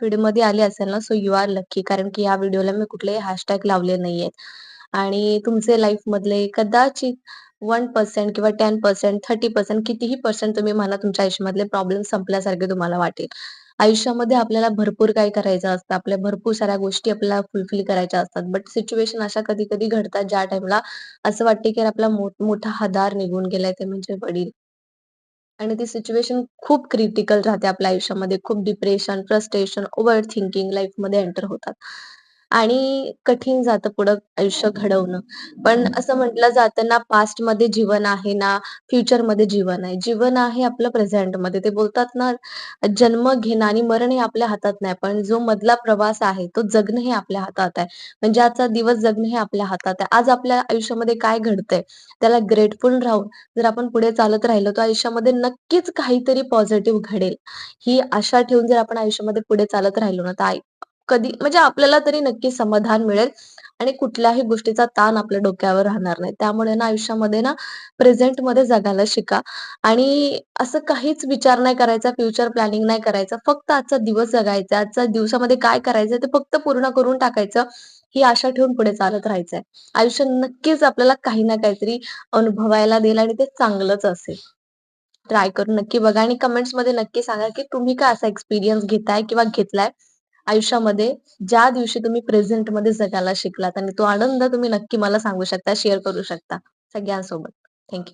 फीडमध्ये आली असेल ना, सो यू आर लकी. कारण की या व्हिडिओला मी कुठलेही हॅशटॅग लावले नाहीयेत. आणि तुमचे लाईफमधले कदाचित 1% किंवा 10%, 30% कितीही पर्सेंट तुम्ही म्हणा तुमच्या आयुष्यामधले प्रॉब्लेम संपल्यासारखे तुम्हाला वाटेल. आयुष्यामध्ये आपल्याला भरपूर काही करायचं असतं. आपल्या भरपूर साऱ्या गोष्टी आपल्याला फुलफिल करायच्या असतात. बट सिच्युएशन अशा कधी-कधी घडतात ज्या टाईमला असं वाटते की आपला मोठा आधार निघून गेलाय ते म्हणजे वडील. आणि ती सिच्युएशन खूप क्रिटिकल राहते आपल्या आयुष्यामध्ये. खूप डिप्रेशन, फ्रस्ट्रेशन, ओव्हर थिंकिंग लाईफमध्ये एंटर होतात. आणि कठीण जातं पुढं आयुष्य घडवणं. पण असं म्हटलं जातं ना, पास्टमध्ये जीवन आहे ना, फ्युचरमध्ये जीवन आहे. जीवन आहे आपलं प्रेझेंटमध्ये. ते बोलतात ना, जन्म घेणं आणि मरण हे आपल्या हातात नाही. पण जो मधला प्रवास आहे, तो जगणं हे आपल्या हातात आहे. म्हणजे आजचा दिवस जगणं हे आपल्या हातात आहे. आज आपल्या आयुष्यामध्ये काय घडतंय, त्याला ग्रेटफुल राहून जर आपण पुढे चालत राहिलो, तर आयुष्यामध्ये नक्कीच काहीतरी पॉझिटिव्ह घडेल. ही आशा ठेवून जर आपण आयुष्यामध्ये पुढे चालत राहिलो ना, तर कधी म्हणजे आपल्याला तरी नक्की समाधान मिळेल आणि कुठल्याही गोष्टीचा ताण आपल्या डोक्यावर राहणार नाही. त्यामुळे ना आयुष्यामध्ये ना प्रेझेंटमध्ये जगायला शिका आणि असं काहीच विचार नाही करायचा, फ्युचर प्लॅनिंग नाही करायचं. फक्त आजचा दिवस जगायचा. आजच्या दिवसामध्ये काय करायचंय ते फक्त पूर्ण करून टाकायचं. ही आशा ठेवून पुढे चालत राहायचंय. आयुष्य नक्कीच आपल्याला काही ना काहीतरी अनुभवायला देईल आणि ते चांगलंच असेल. ट्राय करून नक्की बघा आणि कमेंट्समध्ये नक्की सांगा, की तुम्ही काय असा एक्सपिरियन्स घेताय किंवा घेतलाय आयुष्यामध्ये, ज्या दिवशी तुम्ही प्रेझेंटमध्ये जगायला शिकलात आणि तो आनंद तुम्ही नक्की मला सांगू शकता, शेअर करू शकता सगळ्यांसोबत. थँक